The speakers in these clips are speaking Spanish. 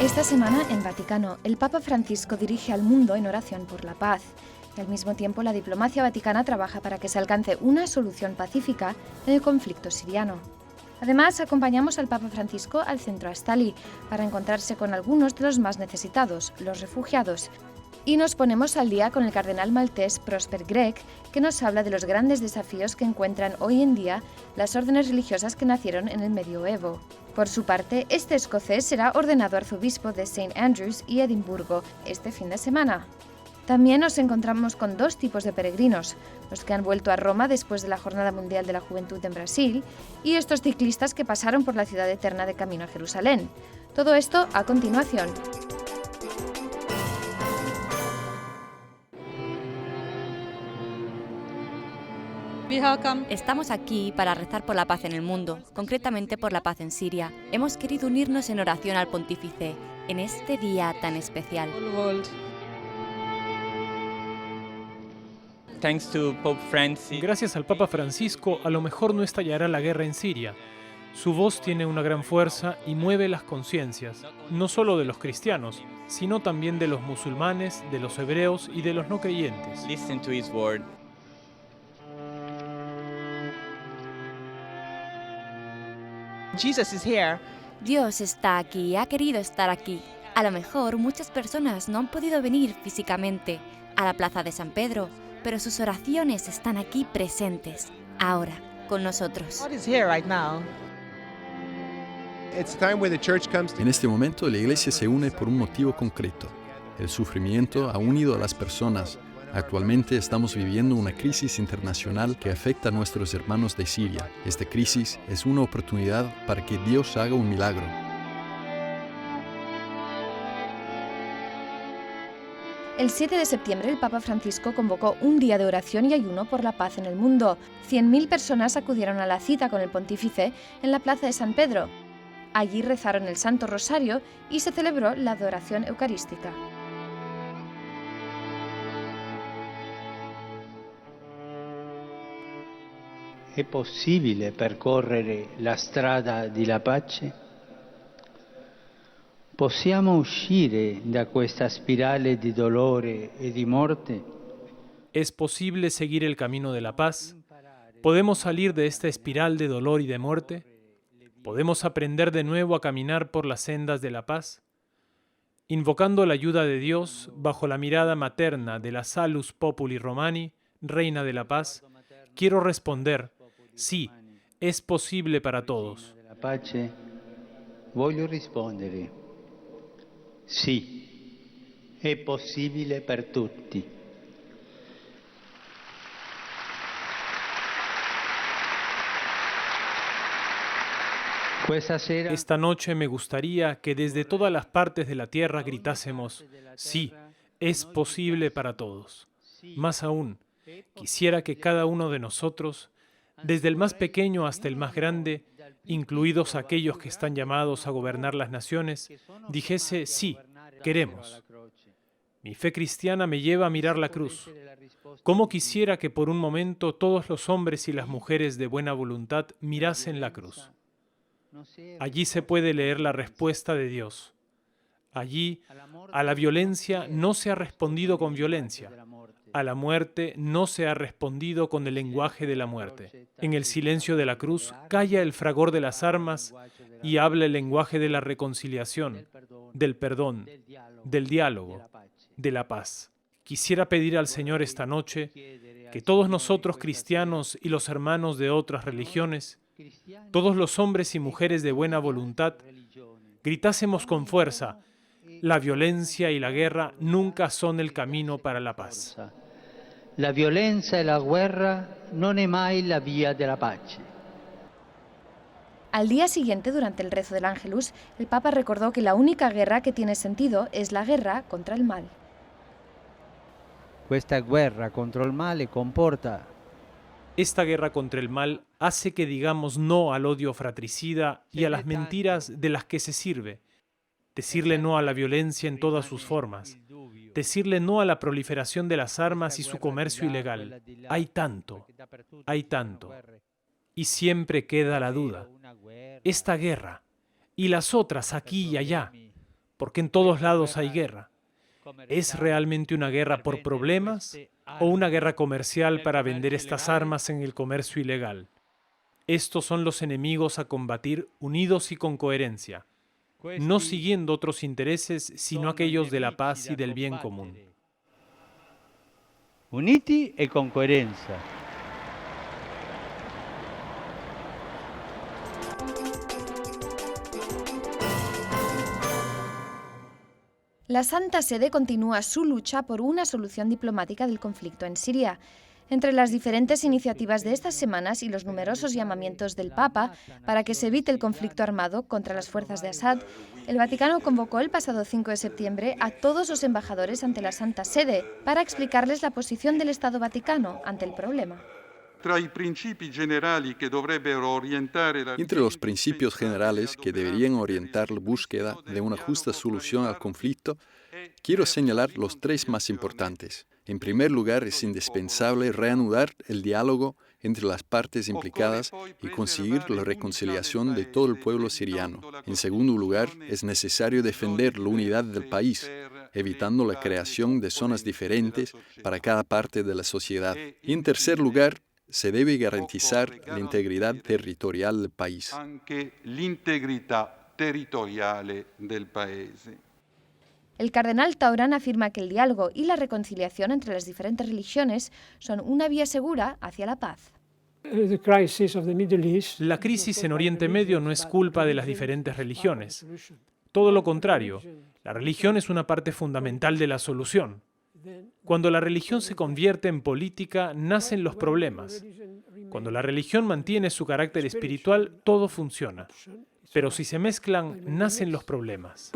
Esta semana, en Vaticano, el Papa Francisco dirige al mundo en oración por la paz. Y al mismo tiempo, la diplomacia vaticana trabaja para que se alcance una solución pacífica en el conflicto siriano. Además, acompañamos al Papa Francisco al centro Astali para encontrarse con algunos de los más necesitados, los refugiados. Y nos ponemos al día con el cardenal maltés Prosper Gregg, que nos habla de los grandes desafíos que encuentran hoy en día las órdenes religiosas que nacieron en el medioevo. Por su parte, este escocés será ordenado arzobispo de St. Andrews y Edimburgo este fin de semana. También nos encontramos con dos tipos de peregrinos, los que han vuelto a Roma después de la Jornada Mundial de la Juventud en Brasil y estos ciclistas que pasaron por la ciudad eterna de camino a Jerusalén. Todo esto a continuación. Estamos aquí para rezar por la paz en el mundo, concretamente por la paz en Siria. Hemos querido unirnos en oración al pontífice en este día tan especial. Gracias al Papa Francisco, a lo mejor no estallará la guerra en Siria. Su voz tiene una gran fuerza y mueve las conciencias, no solo de los cristianos, sino también de los musulmanes, de los hebreos y de los no creyentes. Listen to his word. Jesus is here. Dios está aquí, ha querido estar aquí. A lo mejor muchas personas no han podido venir físicamente a la plaza de San Pedro, pero sus oraciones están aquí presentes, ahora, con nosotros. God is here right now. En este momento la Iglesia se une por un motivo concreto. El sufrimiento ha unido a las personas. Actualmente estamos viviendo una crisis internacional que afecta a nuestros hermanos de Siria. Esta crisis es una oportunidad para que Dios haga un milagro. El 7 de septiembre, el Papa Francisco convocó un día de oración y ayuno por la paz en el mundo. 100.000 personas acudieron a la cita con el pontífice en la plaza de San Pedro. Allí rezaron el Santo Rosario y se celebró la adoración eucarística. È possibile percorrere la strada della pace? Possiamo uscire da questa spirale di dolore e di morte? ¿Es posible seguir el camino de la paz? ¿Podemos salir de esta espiral de dolor y de muerte? ¿Podemos aprender de nuevo a caminar por las sendas de la paz? Invocando la ayuda de Dios, bajo la mirada materna de la Salus Populi Romani, Reina de la Paz, quiero responder: sí, es posible para todos. La pace, voglio rispondere: sì, è possibile per tutti. Esta noche me gustaría que desde todas las partes de la tierra gritásemos: sí, es posible para todos. Más aún, quisiera que cada uno de nosotros, desde el más pequeño hasta el más grande, incluidos aquellos que están llamados a gobernar las naciones, dijese: sí, queremos. Mi fe cristiana me lleva a mirar la cruz. ¿Cómo quisiera que por un momento todos los hombres y las mujeres de buena voluntad mirasen la cruz? Allí se puede leer la respuesta de Dios. Allí, a la violencia no se ha respondido con violencia. A la muerte no se ha respondido con el lenguaje de la muerte. En el silencio de la cruz calla el fragor de las armas y habla el lenguaje de la reconciliación, del perdón, del diálogo, de la paz. Quisiera pedir al Señor esta noche que todos nosotros cristianos y los hermanos de otras religiones, todos los hombres y mujeres de buena voluntad, gritásemos con fuerza: la violencia y la guerra nunca son el camino para la paz. La violenza e la guerra non è mai la via della pace. Al día siguiente, durante el rezo del Ángelus, el Papa recordó que la única guerra que tiene sentido es la guerra contra el mal. Questa guerra contro il male comporta Esta guerra contra el mal hace que digamos no al odio fratricida y a las mentiras de las que se sirve. Decirle no a la violencia en todas sus formas. Decirle no a la proliferación de las armas y su comercio ilegal. Hay tanto. Y siempre queda la duda. Esta guerra y las otras aquí y allá, porque en todos lados hay guerra. ¿Es realmente una guerra por problemas o una guerra comercial para vender estas armas en el comercio ilegal? Estos son los enemigos a combatir unidos y con coherencia, no siguiendo otros intereses, sino aquellos de la paz y del bien común. Uniti e con coerenza. La Santa Sede continúa su lucha por una solución diplomática del conflicto en Siria. Entre las diferentes iniciativas de estas semanas y los numerosos llamamientos del Papa para que se evite el conflicto armado contra las fuerzas de Assad, el Vaticano convocó el pasado 5 de septiembre a todos los embajadores ante la Santa Sede para explicarles la posición del Estado Vaticano ante el problema. Entre los principios generales que deberían orientar la búsqueda de una justa solución al conflicto, quiero señalar los tres más importantes. En primer lugar, es indispensable reanudar el diálogo entre las partes implicadas y conseguir la reconciliación de todo el pueblo siriano. En segundo lugar, es necesario defender la unidad del país, evitando la creación de zonas diferentes para cada parte de la sociedad. Y en tercer lugar, se debe garantizar la integridad territorial del país. El cardenal Taurán afirma que el diálogo y la reconciliación entre las diferentes religiones son una vía segura hacia la paz. La crisis en Oriente Medio no es culpa de las diferentes religiones. Todo lo contrario, la religión es una parte fundamental de la solución. Cuando la religión se convierte en política, nacen los problemas. Cuando la religión mantiene su carácter espiritual, todo funciona. Pero si se mezclan, nacen los problemas.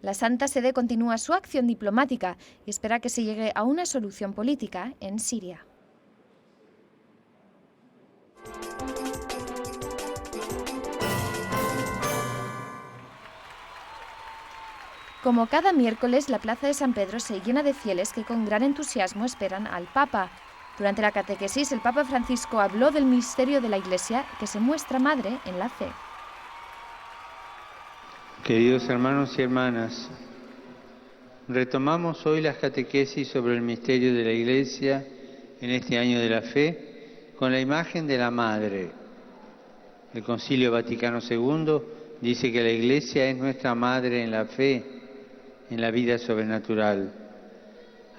La Santa Sede continúa su acción diplomática y espera que se llegue a una solución política en Siria. Como cada miércoles, la Plaza de San Pedro se llena de fieles que con gran entusiasmo esperan al Papa. Durante la catequesis, el Papa Francisco habló del misterio de la Iglesia que se muestra madre en la fe. Queridos hermanos y hermanas, retomamos hoy las catequesis sobre el misterio de la Iglesia en este año de la fe con la imagen de la Madre. El Concilio Vaticano II dice que la Iglesia es nuestra Madre en la fe, en la vida sobrenatural.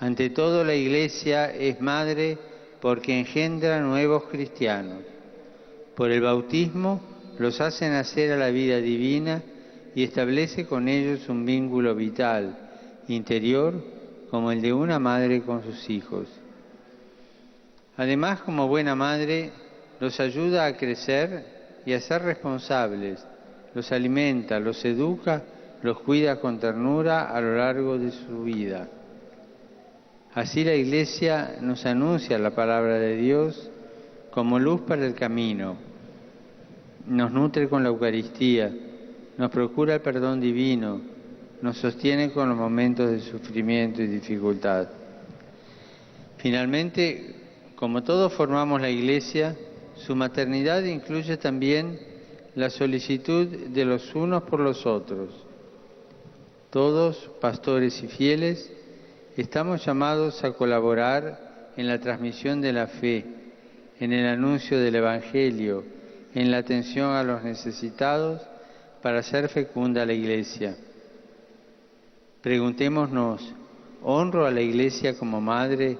Ante todo, la Iglesia es Madre porque engendra nuevos cristianos. Por el bautismo los hace nacer a la vida divina y establece con ellos un vínculo vital, interior, como el de una madre con sus hijos. Además, como buena madre, los ayuda a crecer y a ser responsables, los alimenta, los educa, los cuida con ternura a lo largo de su vida. Así la Iglesia nos anuncia la palabra de Dios como luz para el camino, nos nutre con la Eucaristía, nos procura el perdón divino, nos sostiene con los momentos de sufrimiento y dificultad. Finalmente, como todos formamos la Iglesia, su maternidad incluye también la solicitud de los unos por los otros. Todos, pastores y fieles, estamos llamados a colaborar en la transmisión de la fe, en el anuncio del Evangelio, en la atención a los necesitados, para hacer fecunda la Iglesia. Preguntémonos, ¿honro a la Iglesia como madre?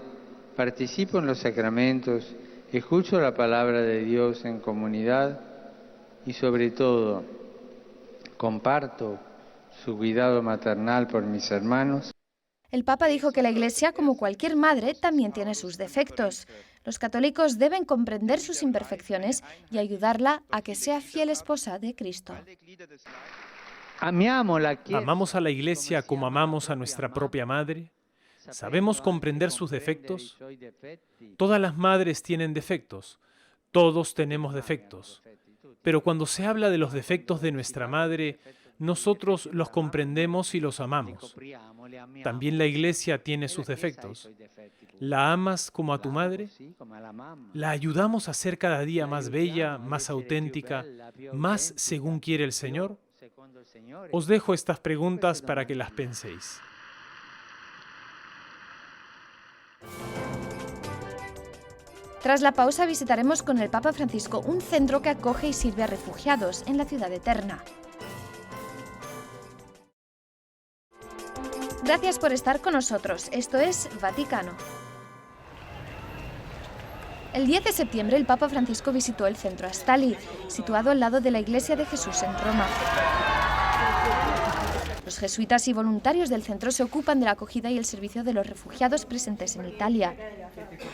¿Participo en los sacramentos? ¿Escucho la palabra de Dios en comunidad? Y sobre todo, ¿comparto su cuidado maternal por mis hermanos? El Papa dijo que la Iglesia, como cualquier madre, también tiene sus defectos. Los católicos deben comprender sus imperfecciones y ayudarla a que sea fiel esposa de Cristo. ¿Amamos a la Iglesia como amamos a nuestra propia madre? ¿Sabemos comprender sus defectos? Todas las madres tienen defectos. Todos tenemos defectos. Pero cuando se habla de los defectos de nuestra madre, nosotros los comprendemos y los amamos. También la Iglesia tiene sus defectos. ¿La amas como a tu madre? ¿La ayudamos a ser cada día más bella, más auténtica, más según quiere el Señor? Os dejo estas preguntas para que las penséis. Tras la pausa visitaremos con el Papa Francisco un centro que acoge y sirve a refugiados en la ciudad eterna. Gracias por estar con nosotros. Esto es Vaticano. El 10 de septiembre el Papa Francisco visitó el centro Astali, situado al lado de la Iglesia de Jesús en Roma. Los jesuitas y voluntarios del centro se ocupan de la acogida y el servicio de los refugiados presentes en Italia.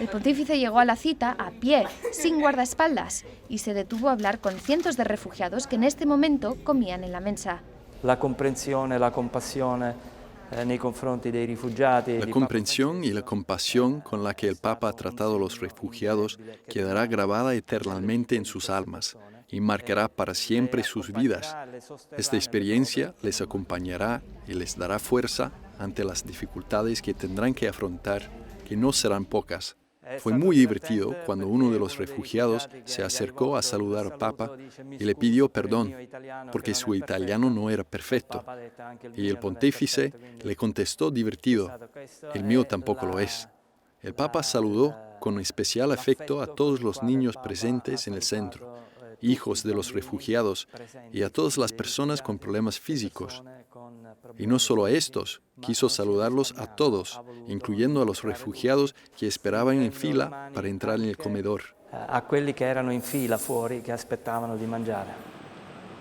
El pontífice llegó a la cita a pie, sin guardaespaldas, y se detuvo a hablar con cientos de refugiados que en este momento comían en la mesa. La comprensión y la compasión nei confronti dei rifugiati. La comprensión y la compasión con la que el Papa ha tratado a los refugiados quedará grabada eternamente en sus almas y marcará para siempre sus vidas. Esta experiencia les acompañará y les dará fuerza ante las dificultades que tendrán que afrontar, que no serán pocas. Fue muy divertido cuando uno de los refugiados se acercó a saludar al Papa y le pidió perdón, porque su italiano no era perfecto. Y el pontífice le contestó divertido: el mío tampoco lo es. El Papa saludó con especial afecto a todos los niños presentes en el centro, hijos de los refugiados, y a todas las personas con problemas físicos. Y no solo a estos, quiso saludarlos a todos, incluyendo a los refugiados que esperaban en fila para entrar en el comedor. A quelli che erano in fila fuori, che aspettavano di mangiare.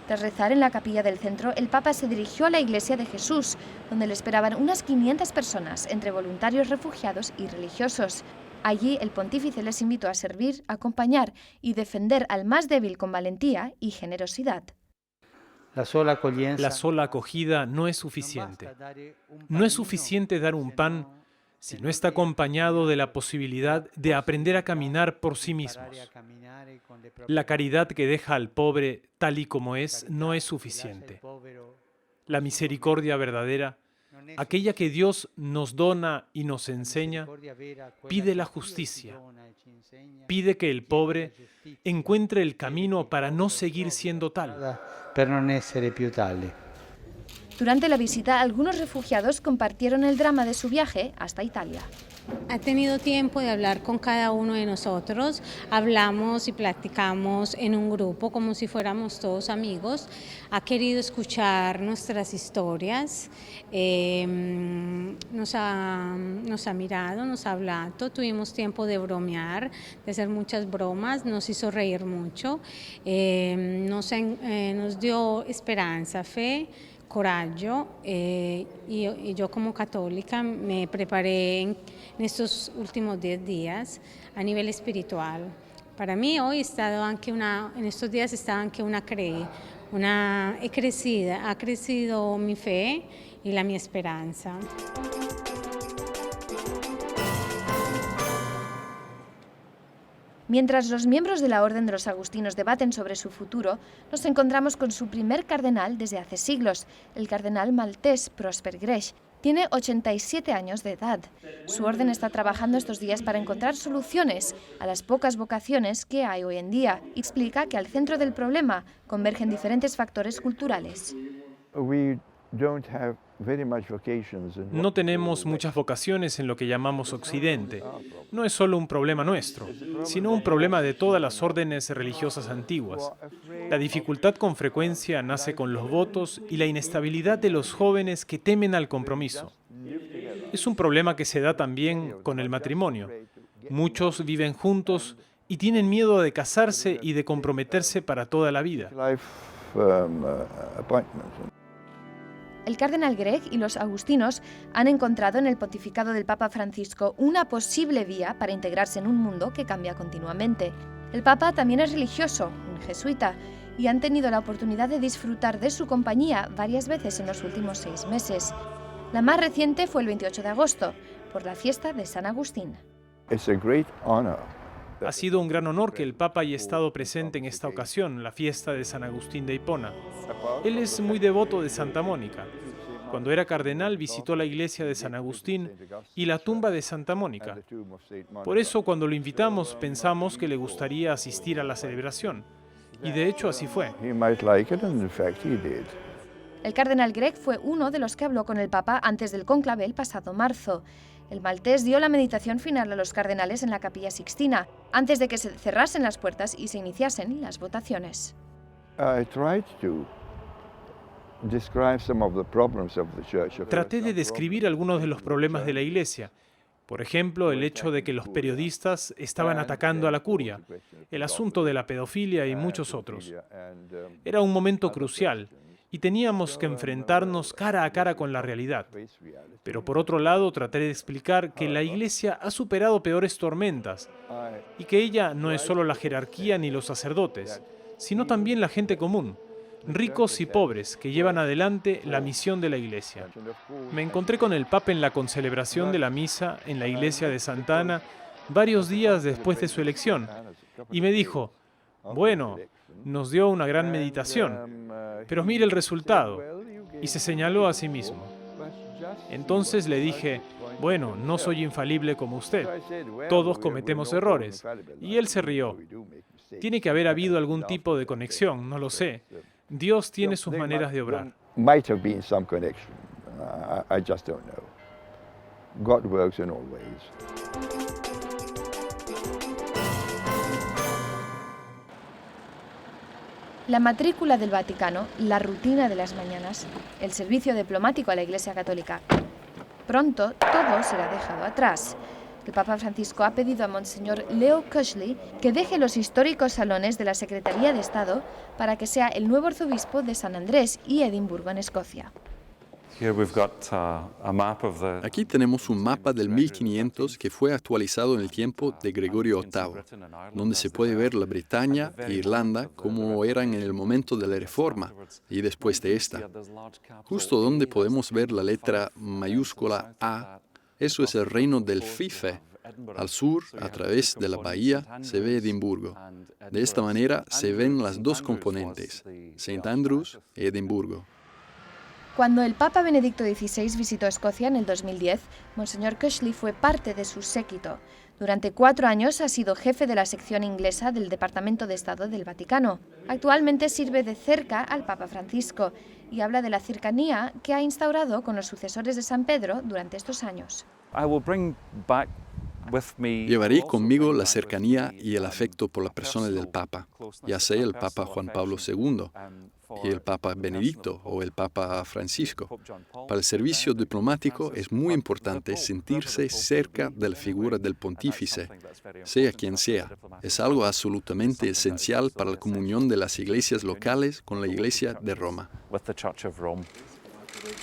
Tras rezar en la capilla del centro, el Papa se dirigió a la Iglesia de Jesús, donde le esperaban unas 500 personas, entre voluntarios refugiados y religiosos. Allí el pontífice les invitó a servir, acompañar y defender al más débil con valentía y generosidad. La sola acogida no es suficiente. No es suficiente dar un pan si no está acompañado de la posibilidad de aprender a caminar por sí mismos. La caridad que deja al pobre tal y como es no es suficiente. La misericordia verdadera, aquella que Dios nos dona y nos enseña, pide la justicia, pide que el pobre encuentre el camino para no seguir siendo tal. Durante la visita, algunos refugiados compartieron el drama de su viaje hasta Italia. Ha tenido tiempo de hablar con cada uno de nosotros, hablamos y platicamos en un grupo como si fuéramos todos amigos, ha querido escuchar nuestras historias, nos ha mirado, nos ha hablado, tuvimos tiempo de bromear, de hacer muchas bromas, nos hizo reír mucho, nos dio esperanza, fe, coraggio, y yo como católica me preparé en estos últimos 10 días a nivel espiritual. Para mí hoy en estos días está anche ha crecido mi fe y mi esperanza. Mientras los miembros de la Orden de los Agustinos debaten sobre su futuro, nos encontramos con su primer cardenal desde hace siglos, el cardenal maltés Prosper Grech. Tiene 87 años de edad. Su orden está trabajando estos días para encontrar soluciones a las pocas vocaciones que hay hoy en día. Explica que al centro del problema convergen diferentes factores culturales. No tenemos muchas vocaciones en lo que llamamos Occidente. No es solo un problema nuestro, sino un problema de todas las órdenes religiosas antiguas. La dificultad con frecuencia nace con los votos y la inestabilidad de los jóvenes que temen al compromiso. Es un problema que se da también con el matrimonio. Muchos viven juntos y tienen miedo de casarse y de comprometerse para toda la vida. El cardenal Grech y los agustinos han encontrado en el pontificado del Papa Francisco una posible vía para integrarse en un mundo que cambia continuamente. El Papa también es religioso, un jesuita, y han tenido la oportunidad de disfrutar de su compañía varias veces en los últimos 6 meses. La más reciente fue el 28 de agosto, por la fiesta de San Agustín. Ha sido un gran honor que el Papa haya estado presente en esta ocasión, la fiesta de San Agustín de Hipona. Él es muy devoto de Santa Mónica. Cuando era cardenal visitó la iglesia de San Agustín y la tumba de Santa Mónica. Por eso cuando lo invitamos pensamos que le gustaría asistir a la celebración. Y de hecho así fue. El cardenal Gregg fue uno de los que habló con el Papa antes del cónclave el pasado marzo. El maltés dio la meditación final a los cardenales en la Capilla Sixtina, antes de que se cerrasen las puertas y se iniciasen las votaciones. Traté de describir algunos de los problemas de la Iglesia. Por ejemplo, el hecho de que los periodistas estaban atacando a la curia, el asunto de la pedofilia y muchos otros. Era un momento crucial y teníamos que enfrentarnos cara a cara con la realidad. Pero por otro lado, traté de explicar que la Iglesia ha superado peores tormentas y que ella no es solo la jerarquía ni los sacerdotes, sino también la gente común, ricos y pobres que llevan adelante la misión de la Iglesia. Me encontré con el Papa en la concelebración de la misa en la iglesia de Santa Ana varios días después de su elección y me dijo, bueno, nos dio una gran meditación, pero mire el resultado, y se señaló a sí mismo. Entonces le dije, bueno, no soy infalible como usted, todos cometemos errores, y él se rió. Tiene que haber habido algún tipo de conexión, no lo sé. Dios tiene sus maneras de obrar. La matrícula del Vaticano, la rutina de las mañanas, el servicio diplomático a la Iglesia Católica. Pronto todo será dejado atrás. El Papa Francisco ha pedido a Monseñor Leo Cushley que deje los históricos salones de la Secretaría de Estado para que sea el nuevo arzobispo de San Andrés y Edimburgo, en Escocia. Aquí tenemos un mapa del 1500 que fue actualizado en el tiempo de Gregorio VIII, donde se puede ver la Bretaña e Irlanda como eran en el momento de la Reforma y después de esta. Justo donde podemos ver la letra mayúscula A, eso es el reino del Fife. Al sur, a través de la bahía, se ve Edimburgo. De esta manera se ven las dos componentes, St. Andrews y Edimburgo. Cuando el Papa Benedicto XVI visitó Escocia en el 2010, Monseñor Cushley fue parte de su séquito. Durante 4 años ha sido jefe de la sección inglesa del Departamento de Estado del Vaticano. Actualmente sirve de cerca al Papa Francisco y habla de la cercanía que ha instaurado con los sucesores de San Pedro durante estos años. Llevaré conmigo la cercanía y el afecto por la persona del Papa, ya sea el Papa Juan Pablo II, y el Papa Benedicto o el Papa Francisco. Para el servicio diplomático es muy importante sentirse cerca de la figura del pontífice, sea quien sea. Es algo absolutamente esencial para la comunión de las iglesias locales con la Iglesia de Roma.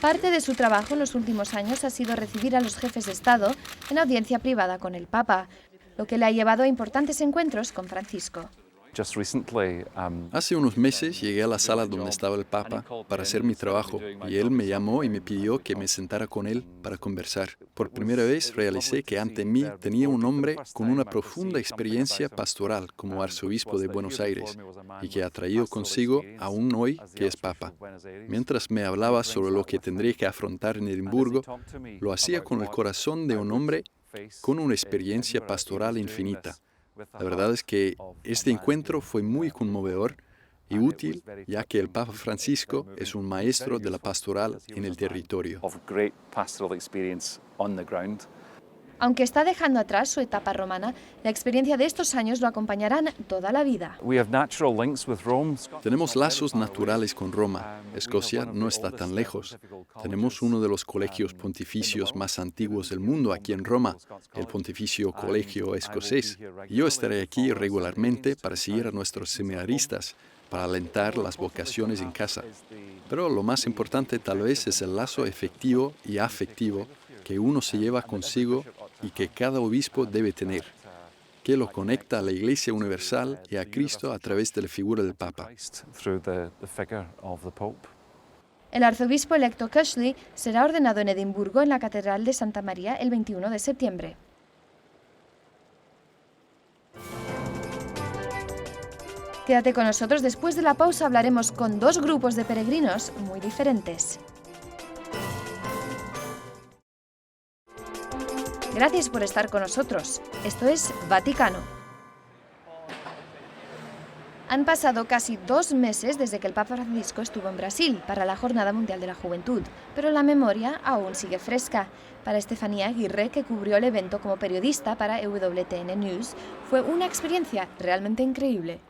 Parte de su trabajo en los últimos años ha sido recibir a los jefes de Estado en audiencia privada con el Papa, lo que le ha llevado a importantes encuentros con Francisco. Hace unos meses llegué a la sala donde estaba el Papa para hacer mi trabajo y él me llamó y me pidió que me sentara con él para conversar. Por primera vez realicé que ante mí tenía un hombre con una profunda experiencia pastoral como arzobispo de Buenos Aires y que ha traído consigo aún hoy que es Papa. Mientras me hablaba sobre lo que tendría que afrontar en Edimburgo, lo hacía con el corazón de un hombre con una experiencia pastoral infinita. La verdad es que este encuentro fue muy conmovedor y útil, ya que el Papa Francisco es un maestro de la pastoral en el territorio. Aunque está dejando atrás su etapa romana, la experiencia de estos años lo acompañarán toda la vida. Tenemos lazos naturales con Roma. Escocia no está tan lejos. Tenemos uno de los colegios pontificios más antiguos del mundo aquí en Roma, el Pontificio Colegio Escocés. Yo estaré aquí regularmente para seguir a nuestros seminaristas, para alentar las vocaciones en casa. Pero lo más importante tal vez es el lazo efectivo y afectivo que uno se lleva consigo y que cada obispo debe tener, que lo conecta a la Iglesia Universal y a Cristo a través de la figura del Papa. El arzobispo electo Cushley será ordenado en Edimburgo en la Catedral de Santa María el 21 de septiembre. Quédate con nosotros, después de la pausa hablaremos con 2 grupos de peregrinos muy diferentes. Gracias por estar con nosotros. Esto es Vaticano. Han pasado casi 2 meses desde que el Papa Francisco estuvo en Brasil para la Jornada Mundial de la Juventud, pero la memoria aún sigue fresca. Para Estefanía Aguirre, que cubrió el evento como periodista para EWTN News, fue una experiencia realmente increíble.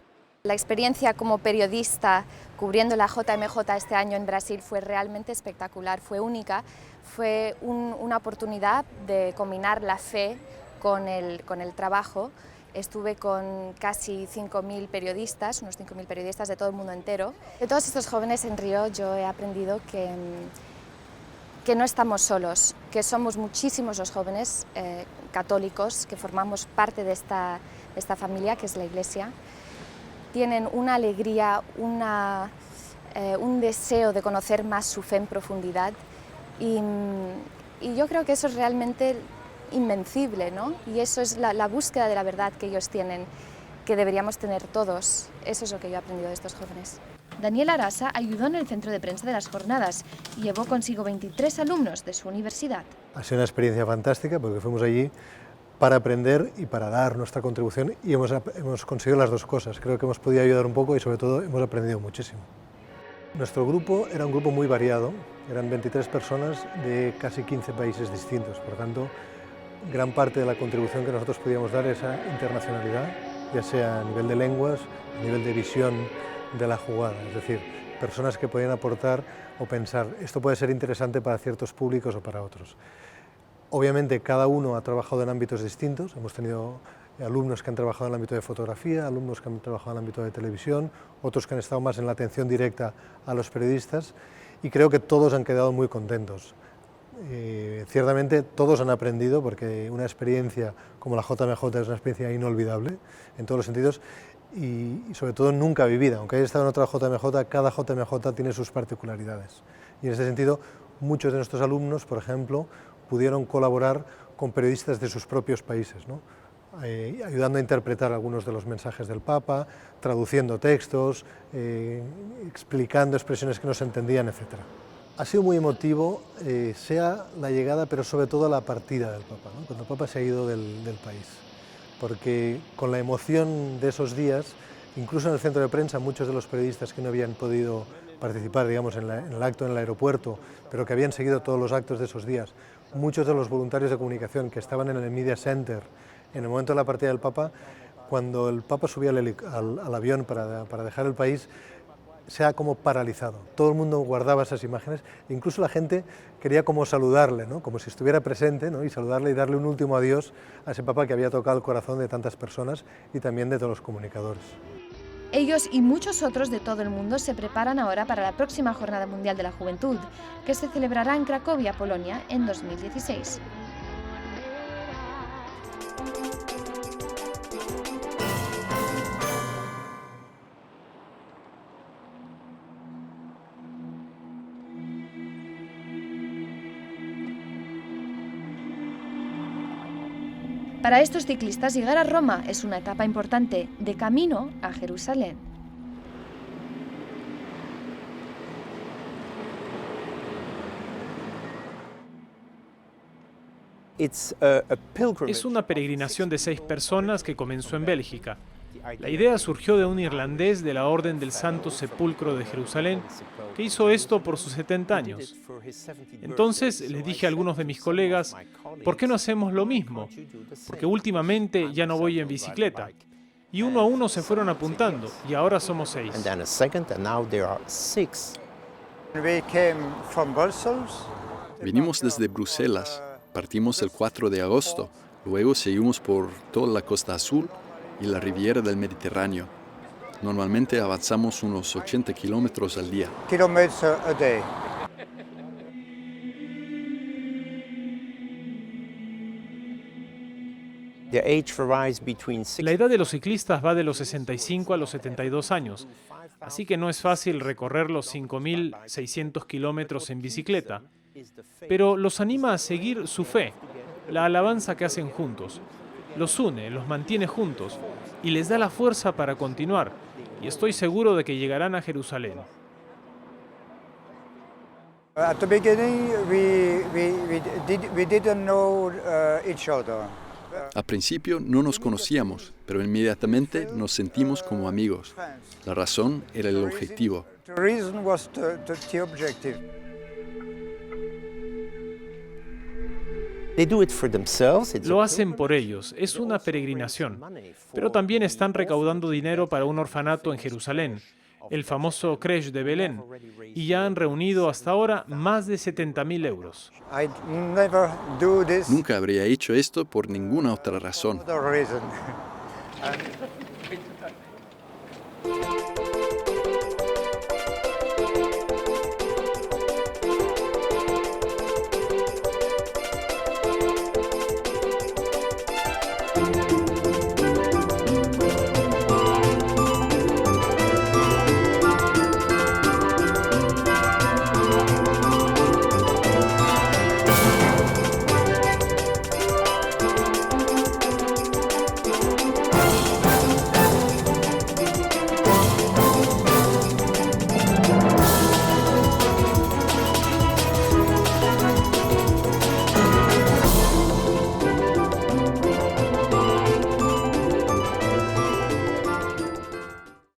La experiencia como periodista cubriendo la JMJ este año en Brasil fue realmente espectacular, fue única, fue una oportunidad de combinar la fe con el trabajo. Estuve con casi 5.000 periodistas, unos 5.000 periodistas de todo el mundo entero. De todos estos jóvenes en Río yo he aprendido que no estamos solos, que somos muchísimos los jóvenes católicos que formamos parte de esta familia que es la Iglesia. Tienen una alegría, un deseo de conocer más su fe en profundidad y yo creo que eso es realmente invencible, ¿no? Y eso es la búsqueda de la verdad que ellos tienen, que deberíamos tener todos. Eso es lo que yo he aprendido de estos jóvenes. Daniel Arasa ayudó en el centro de prensa de las jornadas y llevó consigo 23 alumnos de su universidad. Ha sido una experiencia fantástica porque fuimos allí para aprender y para dar nuestra contribución y hemos conseguido las dos cosas. Creo que hemos podido ayudar un poco y sobre todo hemos aprendido muchísimo. Nuestro grupo era un grupo muy variado, eran 23 personas de casi 15 países distintos, por tanto gran parte de la contribución que nosotros podíamos dar es a internacionalidad, ya sea a nivel de lenguas, a nivel de visión de la jugada, es decir, personas que podían aportar o pensar, esto puede ser interesante para ciertos públicos o para otros. Obviamente cada uno ha trabajado en ámbitos distintos, hemos tenido alumnos que han trabajado en el ámbito de fotografía, alumnos que han trabajado en el ámbito de televisión, otros que han estado más en la atención directa a los periodistas y creo que todos han quedado muy contentos. Ciertamente todos han aprendido porque una experiencia como la JMJ es una experiencia inolvidable en todos los sentidos y sobre todo nunca vivida. Aunque haya estado en otra JMJ, cada JMJ tiene sus particularidades y en ese sentido muchos de nuestros alumnos, por ejemplo, pudieron colaborar con periodistas de sus propios países, ¿no? Ayudando a interpretar algunos de los mensajes del Papa, traduciendo textos, explicando expresiones que no se entendían, etc. Ha sido muy emotivo, sea la llegada, pero sobre todo la partida del Papa, ¿no? Cuando el Papa se ha ido del país, porque con la emoción de esos días, incluso en el centro de prensa, muchos de los periodistas que no habían podido participar, digamos, en el acto en el aeropuerto, pero que habían seguido todos los actos de esos días, muchos de los voluntarios de comunicación que estaban en el Media Center en el momento de la partida del Papa, cuando el Papa subía al avión para dejar el país, se ha como paralizado. Todo el mundo guardaba esas imágenes, e incluso la gente quería como saludarle, ¿no? Como si estuviera presente, ¿no? Y saludarle y darle un último adiós a ese Papa que había tocado el corazón de tantas personas y también de todos los comunicadores. Ellos y muchos otros de todo el mundo se preparan ahora para la próxima Jornada Mundial de la Juventud, que se celebrará en Cracovia, Polonia, en 2016. Para estos ciclistas, llegar a Roma es una etapa importante de camino a Jerusalén. Es una peregrinación de 6 personas que comenzó en Bélgica. La idea surgió de un irlandés de la Orden del Santo Sepulcro de Jerusalén que hizo esto por sus 70 años. Entonces le dije a algunos de mis colegas, ¿por qué no hacemos lo mismo? Porque últimamente ya no voy en bicicleta. Y uno a uno se fueron apuntando y ahora somos 6. Vinimos desde Bruselas, partimos el 4 de agosto, luego seguimos por toda la Costa Azul y la Riviera del Mediterráneo. Normalmente avanzamos unos 80 kilómetros al día. La edad de los ciclistas va de los 65 a los 72 años, así que no es fácil recorrer los 5.600 kilómetros en bicicleta, pero los anima a seguir su fe, la alabanza que hacen juntos. Los une, los mantiene juntos y les da la fuerza para continuar, y estoy seguro de que llegarán a Jerusalén. At the beginning we didn't know each other. Al principio no nos conocíamos, pero inmediatamente nos sentimos como amigos. La razón era el objetivo. Lo hacen por ellos, es una peregrinación, pero también están recaudando dinero para un orfanato en Jerusalén, el famoso Creche de Belén, y ya han reunido hasta ahora más de 70.000 euros. Nunca habría hecho esto por ninguna otra razón.